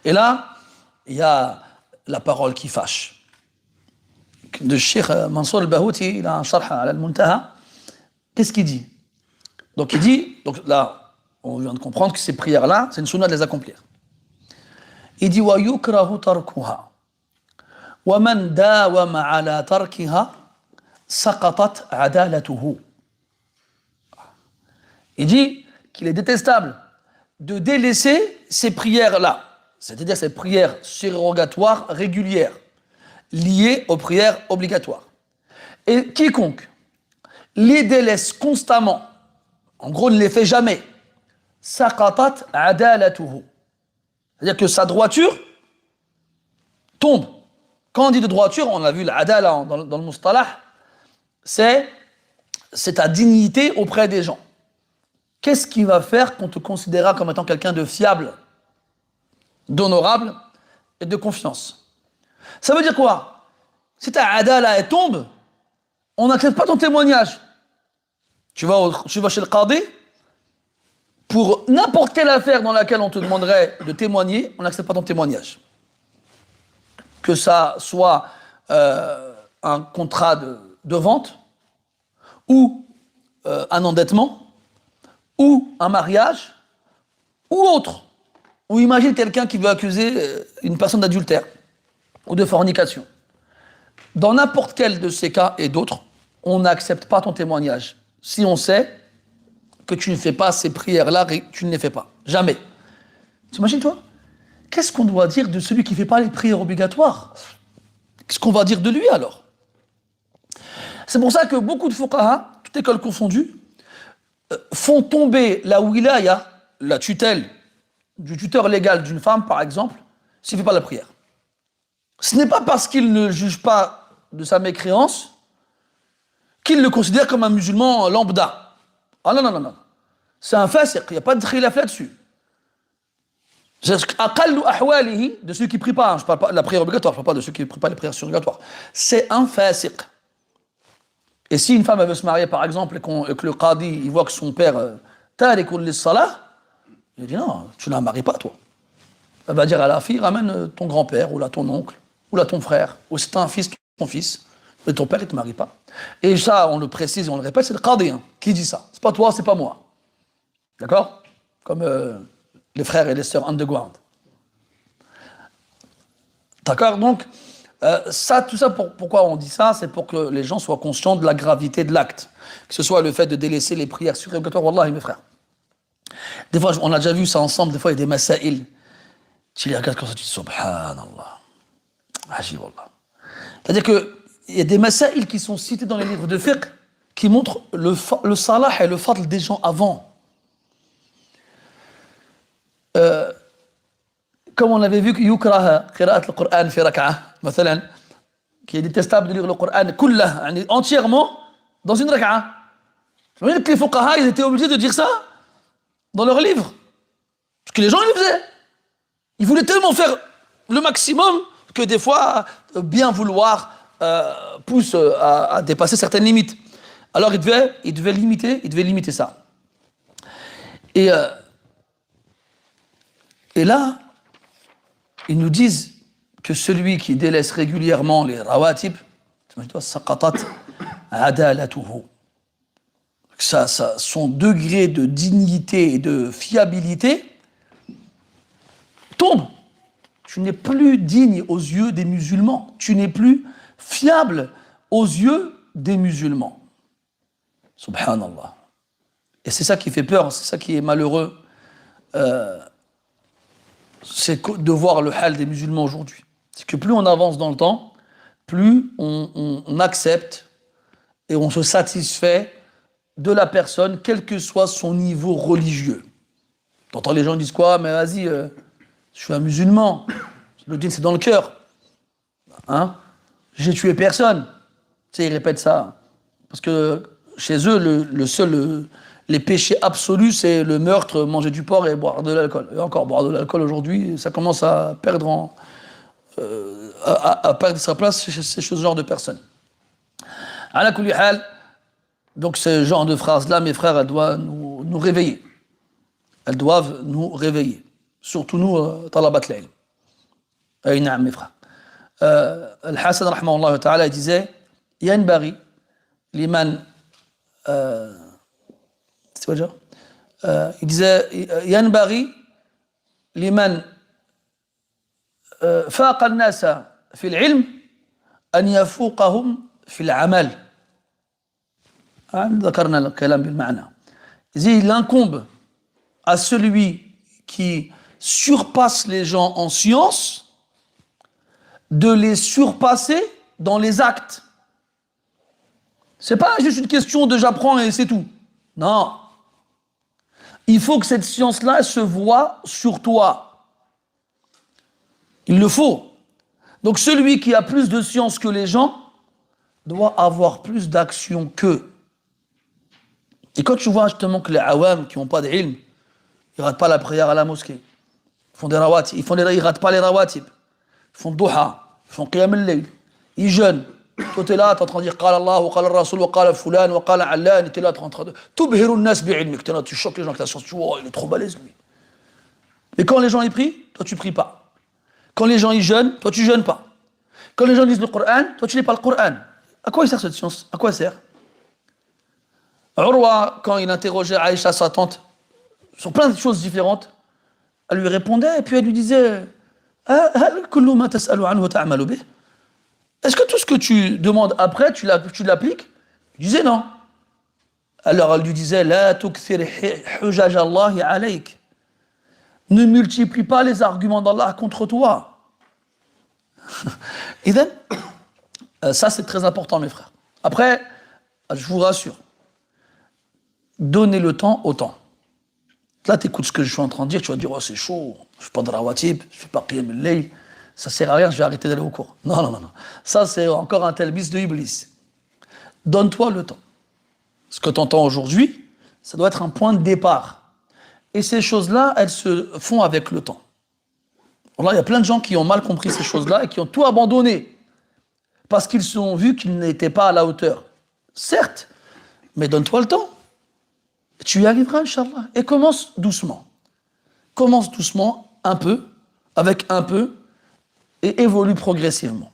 Et là, il y a la parole qui fâche. De Cheikh Mansour al-Bahouti, il a un sharh al-Muntaha. Qu'est-ce qu'il dit? Donc il dit, donc là, on vient de comprendre que ces prières-là, c'est une sunna de les accomplir. Il dit wa yukrahu tarkuha wa man dawama ala tarkiha saqatat adalatuhu. Il dit qu'il est détestable de délaisser ces prières-là, c'est-à-dire ces prières surrogatoires régulières liées aux prières obligatoires. Et quiconque les délaisse constamment, en gros ne les fait jamais, saqatat adalatuhu. C'est-à-dire que sa droiture tombe. Quand on dit de droiture, on a vu l'adala dans le mustalah, c'est ta dignité auprès des gens. Qu'est-ce qui va faire qu'on te considérera comme étant quelqu'un de fiable, d'honorable et de confiance? Ça veut dire quoi? Si ta adala elle tombe, on n'accepte pas ton témoignage. Tu vas chez le qadi, pour n'importe quelle affaire dans laquelle on te demanderait de témoigner, on n'accepte pas ton témoignage. Que ça soit un contrat de vente, ou un endettement, ou un mariage, ou autre. Ou imagine quelqu'un qui veut accuser une personne d'adultère, ou de fornication. Dans n'importe quel de ces cas et d'autres, on n'accepte pas ton témoignage. Si on sait que tu ne fais pas ces prières-là, tu ne les fais pas. Jamais. T'imagines, toi? Qu'est-ce qu'on doit dire de celui qui ne fait pas les prières obligatoires? Qu'est-ce qu'on va dire de lui, alors? C'est pour ça que beaucoup de fuqaha, toute école confondue, font tomber la wilaya, la tutelle, du tuteur légal d'une femme, par exemple, s'il ne fait pas la prière. Ce n'est pas parce qu'il ne juge pas de sa mécréance qu'il le considère comme un musulman lambda. Ah non, non, non, non. C'est un fasiq, il n'y a pas de khilaf là-dessus. Aqallu ahwalihi, de ceux qui ne prient pas, je ne parle pas de la prière obligatoire, je ne parle pas de ceux qui ne prient pas les prières surrogatoires. C'est un fasiq. Et si une femme elle veut se marier, par exemple, et que le qadi il voit que son père tarikul lis-salah, il dit non, tu ne la maries pas, toi. Elle va dire à la fille, ramène ton grand-père, ou là ton oncle, ou là ton frère, ou c'est un fils, ton fils, mais ton père il ne te marie pas. Et ça, on le précise et on le répète, c'est le qadi qui dit ça. C'est pas toi, c'est pas moi. D'accord? Comme les frères et les sœurs underground. D'accord? Donc, tout ça, pourquoi on dit ça? C'est pour que les gens soient conscients de la gravité de l'acte. Que ce soit le fait de délaisser les prières surrogatoires, wallahi, mes frères. Des fois, on a déjà vu ça ensemble, des fois, il y a des masaïl. Tu les regardes comme ça, tu dis, subhanallah. Ajib, wallah. C'est-à-dire qu'il y a des masaïl qui sont cités dans les livres de fiqh qui montrent le salah et le fadl des gens avant. Comme on avait vu que yukraha qira'at al-Qur'an fi rak'ah, مثلا, qui est détestable de lire le Coran kullah, entièrement dans une rak'ah. Je veux dire que les fuqaha, ils étaient obligés de dire ça dans leurs livres. Parce que les gens, ils le faisaient. Ils voulaient tellement faire le maximum que des fois, bien vouloir pousse à dépasser certaines limites. Alors il devait limiter ça. Et là, ils nous disent que celui qui délaisse régulièrement les rawatib, saqatat adalatuhu. Son degré de dignité et de fiabilité tombe. Tu n'es plus digne aux yeux des musulmans. Tu n'es plus fiable aux yeux des musulmans. Subhanallah. Et c'est ça qui fait peur, c'est ça qui est malheureux. C'est de voir le hal des musulmans aujourd'hui. C'est que plus on avance dans le temps, plus on accepte et on se satisfait de la personne, quel que soit son niveau religieux. T'entends les gens disent quoi? Mais vas-y, je suis un musulman. Le dîn, c'est dans le cœur. Hein? J'ai tué personne. Tu sais, ils répètent ça. Parce que chez eux, les péchés absolus, c'est le meurtre, manger du porc et boire de l'alcool. Et encore, boire de l'alcool aujourd'hui, ça commence à perdre à perdre sa place chez ce genre de personnes. Ala kulli hal, donc ce genre de phrases-là, mes frères, elles doivent nous réveiller. Elles doivent nous réveiller. Surtout nous, talabat l'ilm. أي نعم mes frères. Al-Hassan rahmahullah ta'ala disait ينبغي لمن c'est quoi déjà il disait ينبغي لمن فاق الناس في العلم أن يفوقهم في العمل. ذكرنا الكلام بالمعنى. Il incombe à celui qui surpasse les gens en science de les surpasser dans les actes. C'est pas juste une question de j'apprends et c'est tout. Non. Il faut que cette science-là se voie sur toi. Il le faut. Donc celui qui a plus de science que les gens doit avoir plus d'action qu'eux. Et quand tu vois justement que les awam qui n'ont pas d'ilm, ils ratent pas la prière à la mosquée, ils font des rawatib, ils ratent pas les rawatib, ils font duha, ils font qiyam al-layl, ils jeûnent. Toi t'es là, t'es en train de dire qala Allah, wa qala Rasul, wa qala fulan, wa qala allan, t'es là, t'es en train de tubhiru an-nas bi'ilmik, t'es là, tu choques les gens avec ta science, tu vois, il est trop balèze lui. Et quand les gens y prient, toi tu pries pas. Quand les gens y jeûnent, toi tu jeûnes pas. Quand les gens lisent le Coran, toi tu lis pas le Coran. À quoi il sert cette science? À quoi elle sert? Urwa, quand il interrogeait Aïcha, sa tante, sur plein de choses différentes, elle lui répondait et puis elle lui disait est-ce que tout ce que tu demandes après, tu l'appliques? Il disait non. Alors elle lui disait la tukthir hujaj Allah alayk. Ne multiplie pas les arguments d'Allah contre toi. Et then, ça c'est très important mes frères. Après, je vous rassure, donnez le temps au temps. Là, tu écoutes ce que je suis en train de dire, tu vas dire, oh, c'est chaud, je fais pas de rawatib, je fais pas qiyam al-layl, ça sert à rien, je vais arrêter d'aller au cours. Non, non, non, non. Ça, c'est encore un talbis de Iblis. Donne-toi le temps. Ce que tu entends aujourd'hui, ça doit être un point de départ. Et ces choses-là, elles se font avec le temps. Alors, il y a plein de gens qui ont mal compris ces choses-là et qui ont tout abandonné parce qu'ils ont vu qu'ils n'étaient pas à la hauteur. Certes, mais donne-toi le temps. Tu y arriveras, Inch'Allah. Et commence doucement. Commence doucement, un peu, avec un peu, et évolue progressivement.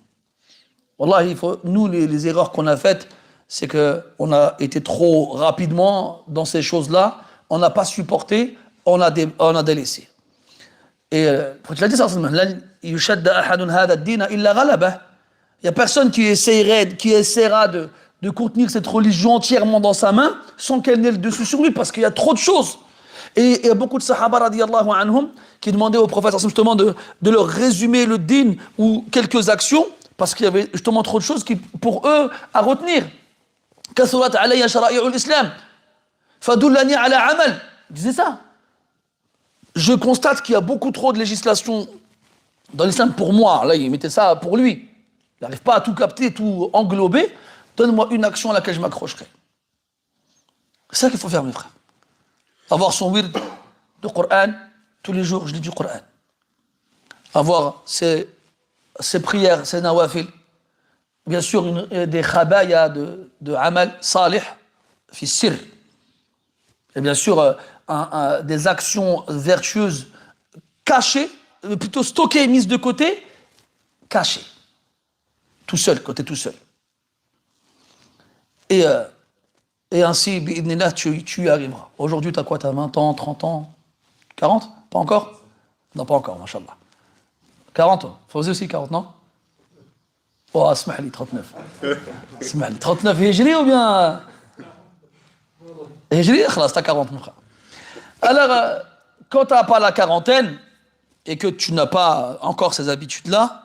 Wallah, nous, les erreurs qu'on a faites, c'est qu'on a été trop rapidement dans ces choses-là, on n'a pas supporté, on a délaissé. Et tu l'as dit, il n'y a personne qui essaiera de contenir cette religion entièrement dans sa main sans qu'elle n'ait le dessus sur lui, parce qu'il y a trop de choses. Et il y a beaucoup de sahaba radiyallahu anhum qui demandaient au prophète justement de leur résumer le din ou quelques actions, parce qu'il y avait justement trop de choses pour eux à retenir. Kathurat alayya shara'i'ul islam, fadullani ala amal. Il disait ça. Je constate qu'il y a beaucoup trop de législation dans l'islam pour moi. Là, il mettait ça pour lui. Il n'arrive pas à tout capter, tout englober. Donne-moi une action à laquelle je m'accrocherai. C'est ça qu'il faut faire, mes frères. Avoir son wird de Coran, tous les jours, je lis du Coran. Avoir ses prières, ses nawafil. Bien sûr, des khabaya de amal salih, fi sir. Et bien sûr, des actions vertueuses cachées, plutôt stockées, mises de côté, cachées. Tout seul, côté tout seul. Et ainsi, bi'idnillah, tu y arriveras. Aujourd'hui, tu as quoi? Tu as 20 ans, 30 ans, 40? Pas encore? Non, pas encore, mashallah. 40 ans. Faisait aussi 40, non? Oh, asmahli, 39. Asmahli, 39 hijri ou bien... Hijri, khalas, t'as 40, mon frère. Alors, quand tu n'as pas la quarantaine, et que tu n'as pas encore ces habitudes-là,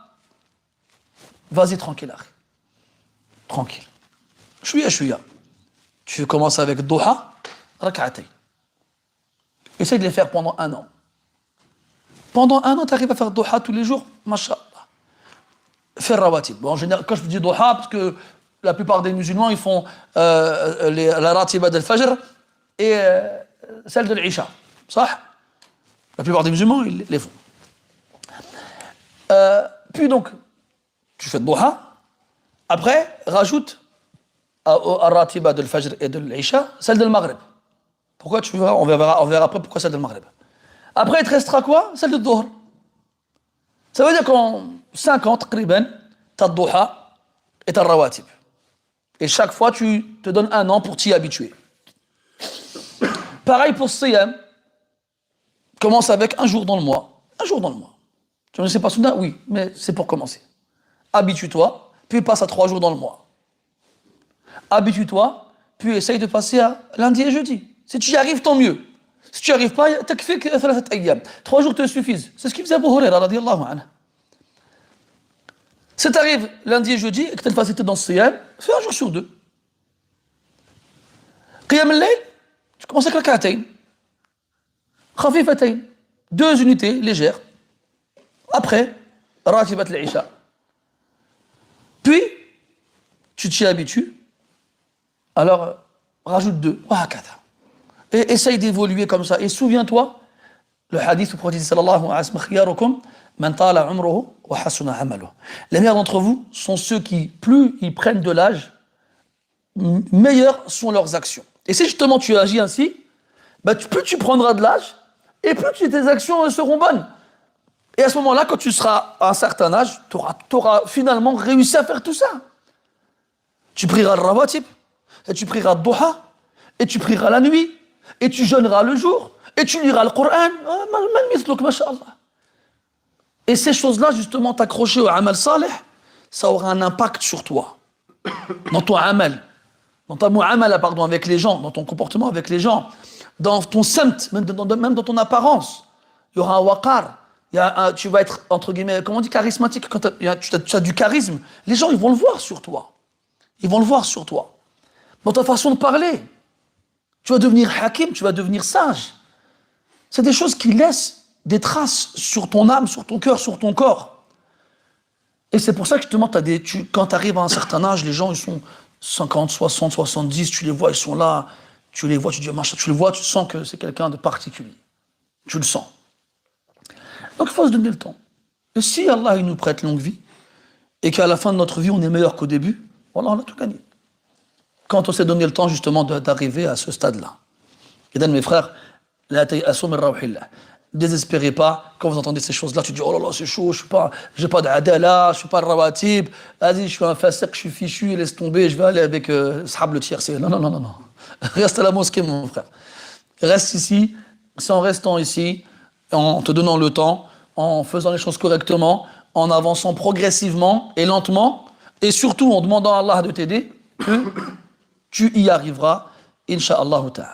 vas-y tranquille, arrête. Tranquille. Chouïa. Tu commences avec Doha, rak'atay. Essaye de les faire pendant 1 an. Pendant 1 an, tu arrives à faire Doha tous les jours, mashallah. Fais rawatib. Bon, en général, quand je dis Doha, parce que la plupart des musulmans, ils font la ratiba del Fajr et celle de l'Isha. Ça? La plupart des musulmans, ils les font. Puis donc, tu fais Doha. Après, rajoute à ratiba del Fajr et de l'Isha, celle de Maghrib. Pourquoi tu verras? On verra après pourquoi celle de Maghrib. Après, il te restera quoi? Celle de Dhuhr. Ça veut dire qu'on 5 ans, تقريبا, t'as le duha et t'as le rawatib. Et chaque fois, tu te donnes 1 an pour t'y habituer. Pareil pour le siyam. Commence avec 1 jour dans le mois. 1 jour dans le mois. Tu ne sais pas soudain? Oui, mais c'est pour commencer. Habitue-toi, puis passe à 3 jours dans le mois. Habitue-toi, puis essaye de passer à lundi et jeudi. Si tu y arrives, tant mieux. Si tu n'y arrives pas, takfik 3 ayyam. 3 jours te suffisent. C'est ce qu'il faisait Abu Huraira, radiyallahu anhu. Si tu arrives lundi et jeudi et que tu as une facilité dans le siyam, fais 1 jour sur 2. Qiyam al-layl, tu commences avec rak'atayn. Khafifatayn. 2 unités légères. Après, ratibat al-isha. Puis, tu t'y habitues. Alors, rajoute 2. Et essaye d'évoluer comme ça. Et souviens-toi, le hadith du prophète sallallahu alayhi wa sallam, man tala umruhu wa hasuna amaluhu. Les meilleurs d'entre vous sont ceux qui, plus ils prennent de l'âge, meilleures sont leurs actions. Et si justement tu agis ainsi, bah, plus tu prendras de l'âge, et plus tes actions seront bonnes. Et à ce moment-là, quand tu seras à un certain âge, tu auras finalement réussi à faire tout ça. Tu prieras le rawatib, et tu prieras le duha, et tu prieras la nuit, et tu jeûneras le jour, et tu liras le Coran. Et ces choses-là, justement, t'accrocher au amal salih, ça aura un impact sur toi, dans ton amal, dans ta mu'amala, pardon, avec les gens, dans ton comportement avec les gens, dans ton samt, même dans ton apparence. Il y aura un waqar, tu vas être, entre guillemets, comment on dit, charismatique. Quand tu as du charisme, les gens, ils vont le voir sur toi. Ils vont le voir sur toi. Dans ta façon de parler. Tu vas devenir hakim, tu vas devenir sage. C'est des choses qui laissent des sur ton âme, sur ton cœur, sur ton corps. Et c'est pour ça que justement, quand tu arrives à un certain âge, les gens, ils sont 50, 60, 70, tu les vois, ils sont là, tu les vois, tu dis, machin, tu le vois, tu sens que c'est quelqu'un de particulier. Tu le sens. Donc il faut se donner le temps. Et si Allah il nous prête longue vie, et qu'à la fin de notre vie, on est meilleur qu'au début, voilà, on a tout gagné. Quand on s'est donné le temps justement d'arriver à ce stade-là. Et donc mes frères, ne désespérez pas, quand vous entendez ces choses-là, tu dis, oh là là, c'est chaud, j'ai pas d'adala, je suis pas le rawatib, vas-y, je suis un fasek, je suis fichu, laisse tomber, je vais aller avec Sahab le tiercé. Non. Reste à la mosquée, mon frère. Reste ici, c'est en restant ici, en te donnant le temps, en faisant les choses correctement, en avançant progressivement et lentement, et surtout en demandant à Allah de t'aider, que tu y arriveras, incha'Allah ta'ala.